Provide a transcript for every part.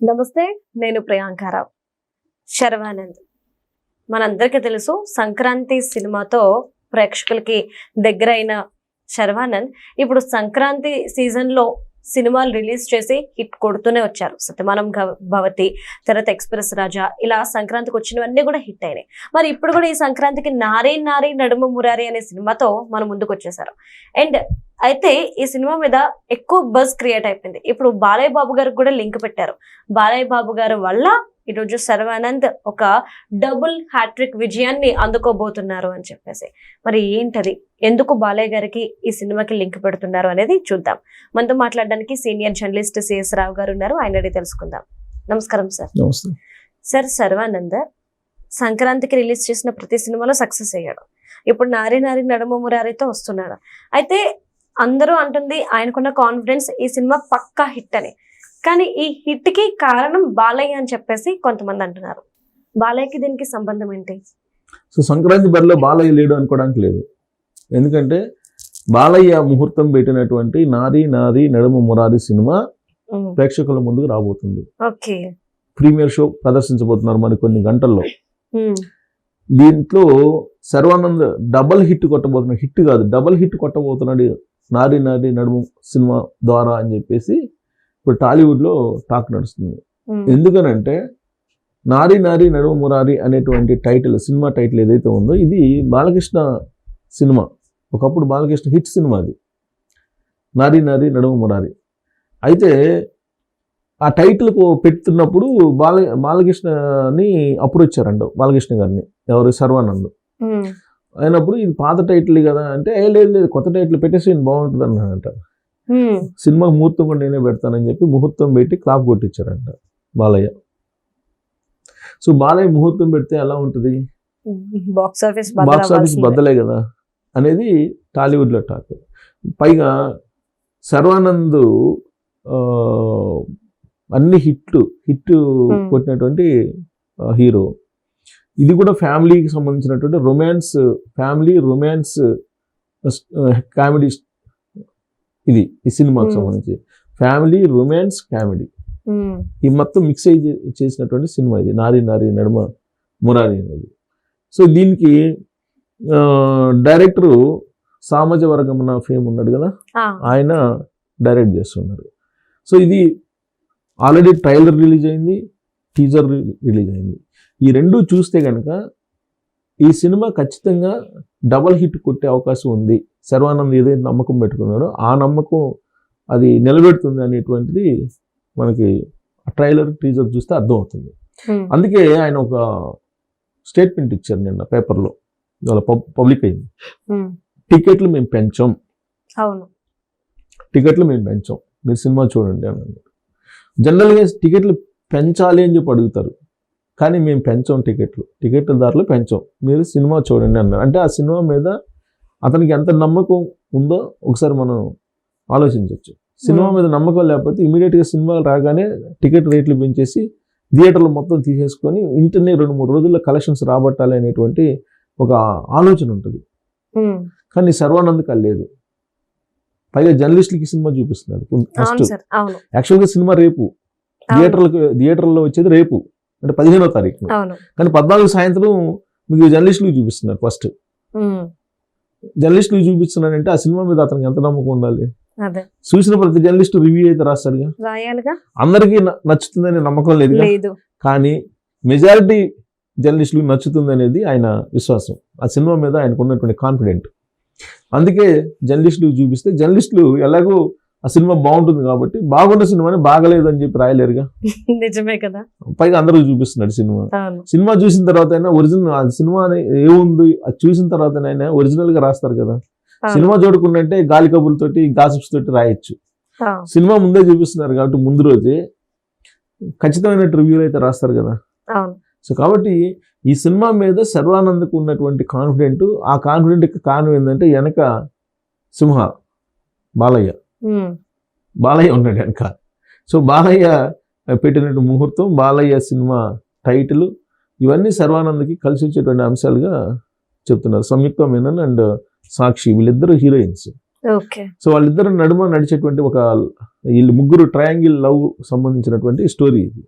నమస్తే, నేను ప్రియాంకారావు. శర్వానంద్ మనందరికీ తెలుసు, సంక్రాంతి సినిమాతో ప్రేక్షకులకి దగ్గరైన శర్వానంద్ ఇప్పుడు సంక్రాంతి సీజన్లో సినిమాలు రిలీజ్ చేసి హిట్ కొడుతూనే వచ్చారు. సతమానం భవతి, తర్వాత ఎక్స్ప్రెస్ రాజా, ఇలా సంక్రాంతికి వచ్చినవన్నీ కూడా హిట్ అయినాయి. మరి ఇప్పుడు కూడా ఈ సంక్రాంతికి నారీ నారీ నడుమ మురారి అనే సినిమాతో మన ముందుకు వచ్చేసారు. అండ్ అయితే ఈ సినిమా మీద ఎక్కువ బజ్ క్రియేట్ అయిపోయింది. ఇప్పుడు బాలయ్య బాబు గారికి కూడా లింక్ పెట్టారు. బాలయ్య బాబు గారు వల్ల ఈరోజు శర్వానంద్ ఒక డబుల్ హ్యాట్రిక్ విజయాన్ని అందుకోబోతున్నారు అని చెప్పేసి, మరి ఏంటది, ఎందుకు బాలయ్య గారికి ఈ సినిమాకి లింక్ పెడుతున్నారు అనేది చూద్దాం. మనతో మాట్లాడడానికి సీనియర్ జర్నలిస్ట్ సిఎస్ రావు గారు ఉన్నారు, ఆయన అడిగి తెలుసుకుందాం. నమస్కారం సార్. సార్, శర్వానంద్ సంక్రాంతికి రిలీజ్ చేసిన ప్రతి సినిమాలో సక్సెస్ అయ్యాడు. ఇప్పుడు నారీ నారీ నడుమ మురారితో వస్తున్నాడు. అయితే అందరూ అంటుంది ఆయనకున్న కాన్ఫిడెన్స్ ఈ సినిమా పక్కా హిట్ అని. కానీ ఈ హిట్ కి కారణం బాలయ్య అని చెప్పేసి కొంతమంది అంటున్నారు. బాలయ్యకి దీనికి సంబంధం ఏంటి? సో సంక్రాంతి బరిలో బాలయ్య లేడు అనుకోవడానికి లేదు. ఎందుకంటే బాలయ్య ముహూర్తం పెట్టినటువంటి నారీ నారీ నడుమ మురారి సినిమా ప్రేక్షకుల ముందుకు రాబోతుంది. ఓకే, ప్రీమియర్ షో ప్రదర్శించబోతున్నారు మరి కొన్ని గంటల్లో. దీంట్లో శర్వానంద్ డబల్ హిట్ కొట్టబోతున్నాడు. హిట్ కాదు, డబల్ హిట్ కొట్టబోతున్నాడు నారీ నారీ నడుము సినిమా ద్వారా అని చెప్పేసి ఇప్పుడు టాలీవుడ్లో టాక్ నడుస్తుంది. ఎందుకనంటే నారీ నారీ నడుము మురారి అనేటువంటి టైటిల్, సినిమా టైటిల్ ఏదైతే ఉందో, ఇది బాలకృష్ణ సినిమా. ఒకప్పుడు బాలకృష్ణ హిట్ సినిమా అది, నారీ నారీ నడుము మురారి. అయితే ఆ టైటిల్కు పెడుతున్నప్పుడు బాలకృష్ణని అప్రోచ్ వచ్చారంట, బాలకృష్ణ గారిని, ఎవరు, శర్వానంద్. అయినప్పుడు ఇది పాత టైటిల్ కదా అంటే, లేదు కొత్త టైటిల్ పెట్టేసి బాగుంటుంది అన్నాడంట. సినిమా ముహూర్తం కూడా నేనే పెడతానని చెప్పి ముహూర్తం పెట్టి క్లాప్ కొట్టించారంట బాలయ్య. సో బాలయ్య ముహూర్తం పెడితే ఎలా ఉంటుంది, బాక్స్ ఆఫీస్ బద్దలే కదా అనేది టాలీవుడ్లో టాక్. పైగా శర్వానంద్ అన్ని హిట్ కొట్టినటువంటి హీరో. ఇది కూడా ఫ్యామిలీకి సంబంధించినటువంటి ఫ్యామిలీ రొమాన్స్ కామెడీ. ఇది ఈ సినిమాకి సంబంధించి ఫ్యామిలీ రొమాన్స్ కామెడీ ఈ మొత్తం మిక్స్ అయ్యి చేసినటువంటి సినిమా ఇది, నారీ నారీ నడుమ మురారి అనేది. సో దీనికి డైరెక్టరు సామాజ వర్గమున ఫేమ్ ఉన్నాడు కదా, ఆయన డైరెక్ట్ చేస్తున్నారు. సో ఇది ఆల్రెడీ ట్రైలర్ రిలీజ్ అయింది, టీజర్ రిలీజ్ అయింది. ఈ రెండు చూస్తే కనుక ఈ సినిమా ఖచ్చితంగా డబల్ హిట్ కొట్టే అవకాశం ఉంది. శర్వానంద్ ఏదైతే నమ్మకం పెట్టుకున్నాడో ఆ నమ్మకం అది నిలబెడుతుంది అనేటువంటిది మనకి ట్రైలర్ టీజర్ చూస్తే అర్థమవుతుంది. అందుకే ఆయన ఒక స్టేట్మెంట్ ఇచ్చారు నిన్న పేపర్లో, ఇవాళ పబ్లిక్ అయింది. టికెట్లు మేము పెంచాం, మీరు సినిమా చూడండి అన్నారు. జనరల్గా టికెట్లు పెంచాలి అని చెప్పి అడుగుతారు, కానీ మేము పెంచాం టికెట్ల ధరలు పెంచాం, మీరు సినిమా చూడండి అన్నారు. అంటే ఆ సినిమా మీద అతనికి ఎంత నమ్మకం ఉందో ఒకసారి మనం ఆలోచించవచ్చు. సినిమా మీద నమ్మకం లేకపోతే ఇమీడియట్గా సినిమాలు రాగానే టికెట్ రేట్లు పెంచేసి థియేటర్లు మొత్తం తీసేసుకొని ఇంటర్నే 2-3 రోజుల్లో కలెక్షన్స్ రాబట్టాలి అనేటువంటి ఒక ఆలోచన ఉంటుంది. కానీ శర్వానంద్కి లేదు. పైగా జర్నలిస్టులకి సినిమా చూపిస్తున్నారు ఫస్ట్. యాక్చువల్గా సినిమా రేపు థియేటర్లో వచ్చేది రేపు, అంటే 15వ తారీఖు. కానీ 14 సాయంత్రం మీకు జర్నలిస్టులకు చూపిస్తున్నారు. ఫస్ట్ జర్నలిస్టులకు చూపిస్తున్నారంటే ఆ సినిమా మీద అతనికి ఎంత నమ్మకం ఉండాలి. చూసిన ప్రతి జర్నలిస్టు రివ్యూ అయితే రాస్తాడుగా. అందరికీ నచ్చుతుందనే నమ్మకం లేదు, కానీ మెజారిటీ జర్నలిస్టులకు నచ్చుతుంది అనేది ఆయన విశ్వాసం. ఆ సినిమా మీద ఆయనకు ఉన్నటువంటి కాన్ఫిడెంట్. అందుకే జర్నలిస్టులకు చూపిస్తే జర్నలిస్టులు ఎలాగో ఆ సినిమా బాగుంటుంది కాబట్టి బాగున్న సినిమాని బాగలేదు అని చెప్పి రాయలేరుగా. నిజమే కదా. పైగా అందరికి చూపిస్తున్నాడు సినిమా చూసిన తర్వాత అయినా ఒరిజినల్ ఆ సినిమా ఏముంది అది చూసిన తర్వాత అయినా ఒరిజినల్ గా రాస్తారు కదా. సినిమా చూడకుండా గాలి కబుర్లతోటి గాసిప్స్ తోటి రాయొచ్చు. సినిమా ముందే చూపిస్తున్నారు కాబట్టి ముందు రోజే ఖచ్చితమైన రివ్యూలు అయితే రాస్తారు కదా. సో కాబట్టి ఈ సినిమా మీద శర్వానంద్కు ఉన్నటువంటి కాన్ఫిడెంట్, ఆ కాన్ఫిడెంట్కి కారణం ఏంటంటే వెనక సింహ బాలయ్య ఉన్నాడు వెనక. సో బాలయ్య పెట్టినట్టు ముహూర్తం, బాలయ్య సినిమా టైటిల్, ఇవన్నీ శర్వానంద్కి కలిసి వచ్చేటువంటి అంశాలుగా చెప్తున్నారు. సంయుక్త మేనన్ అండ్ సాక్షి వీళ్ళిద్దరు హీరోయిన్స్. ఓకే. సో వాళ్ళిద్దరు నడుమ నడిచేటువంటి ఒక వీళ్ళు ముగ్గురు ట్రయాంగిల్ లవ్ సంబంధించినటువంటి స్టోరీ ఇది.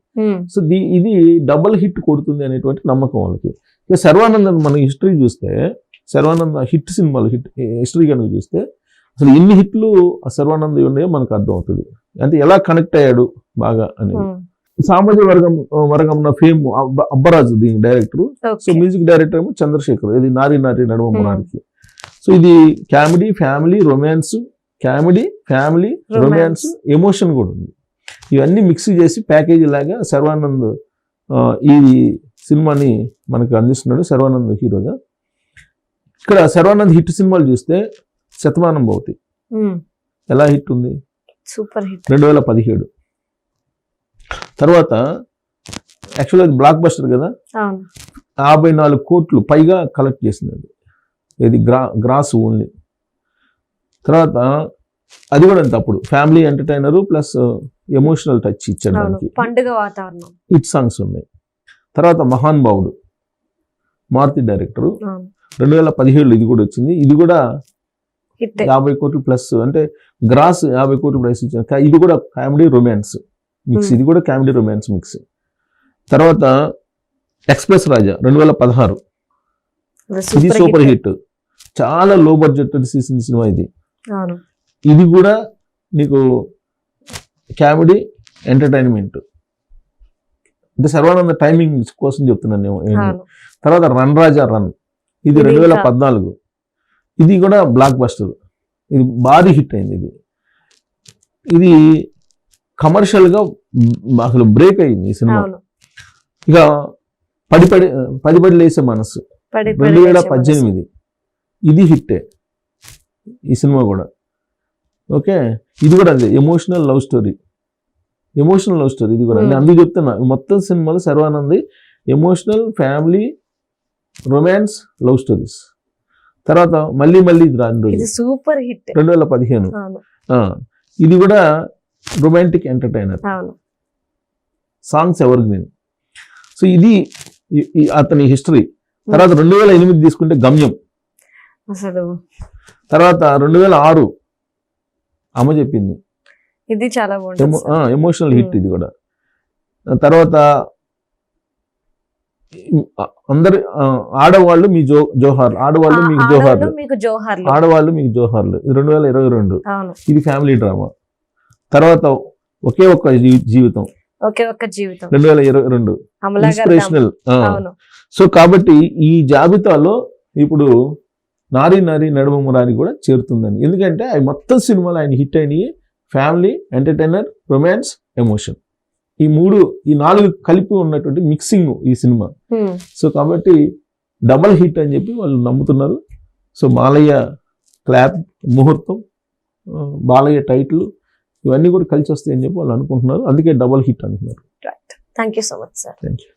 సో ఇది డబల్ హిట్ కొడుతుంది అనేటువంటి నమ్మకం వాళ్ళకి. ఇక శర్వానంద్ మన హిస్టరీ చూస్తే, శర్వానంద్ హిట్ సినిమాలు హిస్టరీ కనుక చూస్తే అసలు ఎన్ని హిట్లు శర్వానంద్ ఉన్నాయో మనకు అర్థం అవుతుంది. అంటే ఎలా కనెక్ట్ అయ్యాడు బాగా అనేది. సామాజిక వర్గం ఫేమ్ అబ్బరాజు దీని డైరెక్టర్. సో మ్యూజిక్ డైరెక్టర్ ఏమో చంద్రశేఖర్. ఇది నారి నారి నడుమ మురారికి. సో ఇది కామెడీ, ఫ్యామిలీ, రొమాన్స్, ఎమోషన్ కూడా ఉంది. ఇవన్నీ మిక్స్ చేసి ప్యాకేజీ లాగా శర్వానంద్ ఈ సినిమాని మనకు అందిస్తున్నాడు, శర్వానంద్ హీరోగా. ఇక్కడ శర్వానంద్ హిట్ సినిమాలు చూస్తే శతమానం భవతి ఎలా హిట్ ఉంది, సూపర్ హిట్, 2017. తర్వాత యాక్చువల్గా అది బ్లాక్ బస్టర్ కదా, 54 కోట్లు పైగా కలెక్ట్ చేసింది. ఇది గ్రాస్ ఓన్లీ. తర్వాత అది కూడా అంత అప్పుడు family entertainer plus emotional touch ఇచ్చాడు దానికి, పండుగ వాతావరణం, హిట్ సాంగ్స్ ఉన్నాయి. తర్వాత మహాన్ భావుడు మారుతి డైరెక్టర్, 2017 ఇది కూడా వచ్చింది. ఇది కూడా 50 కోట్లు ప్లస్, అంటే గ్రాస్ 50 కోట్లు ప్రైస్ ఇచ్చాను. ఇది కూడా కామెడీ రొమాన్స్ మిక్స్, ఇది కూడా కామెడీ రొమాన్స్ మిక్స్. తర్వాత ఎక్స్ప్రెస్ రాజా 2016, ఇది సూపర్ హిట్, చాలా లో బడ్జెట్ తీసిన సినిమా ఇది. ఇది కూడా నీకు కామెడీ ఎంటర్టైన్మెంట్, అంటే శర్వానంద టైమింగ్ కోసం చెప్తున్నాను. తర్వాత రన్ రాజా రన్, ఇది 2014, ఇది కూడా బ్లాక్ బస్టర్, ఇది భారీ హిట్ అయింది. ఇది కమర్షియల్గా అసలు బ్రేక్ అయింది ఈ సినిమా. ఇక పడి పడి లేసే మనసు 2018, ఇది హిట్టే ఈ సినిమా కూడా. ఓకే, ఇది కూడా అదే ఎమోషనల్ లవ్ స్టోరీ ఇది కూడా. నేను అందుకు చెప్తున్నా మొత్తం సినిమాలు Sharwanand emotional, family, romance, love stories. తర్వాత మళ్ళీ ఇది రాని రోజు సూపర్ హిట్ 2015, ఇది కూడా romantic entertainer, songs ever green. So ఇది అతని హిస్టరీ. తర్వాత 2008 తీసుకుంటే గమ్యం అసలు. తర్వాత 2006 అమ్మ చెప్పింది, ఇది చాలా ఎమోషనల్ హిట్ ఇది కూడా. తర్వాత అందరు ఆడవాళ్ళు మీ జోహార్లు, ఆడవాళ్ళు మీకు జోహార్లు, ఇది 2022, ఇది ఫ్యామిలీ డ్రామా. తర్వాత ఒకే ఒక్క జీవితం 2022, ఇన్స్పిరేషనల్. సో కాబట్టి ఈ జాబితాలో ఇప్పుడు నారి నారి నడుమ మురారి కూడా చేరుతుందని. ఎందుకంటే అవి మొత్తం సినిమాలు ఆయన హిట్ అయినాయి, ఫ్యామిలీ, ఎంటర్టైనర్, రొమాన్స్, ఎమోషన్, ఈ 4 కలిపి ఉన్నటువంటి మిక్సింగ్ ఈ సినిమా. సో కాబట్టి డబల్ హిట్ అని చెప్పి వాళ్ళు నమ్ముతున్నారు. సో బాలయ్య క్లాప్, ముహూర్తం, బాలయ్య టైటిల్, ఇవన్నీ కూడా కలిసి వస్తాయని చెప్పి వాళ్ళు అనుకుంటున్నారు. అందుకే డబల్ హిట్ అంటున్నారు. Thank you so much sir. Thank you.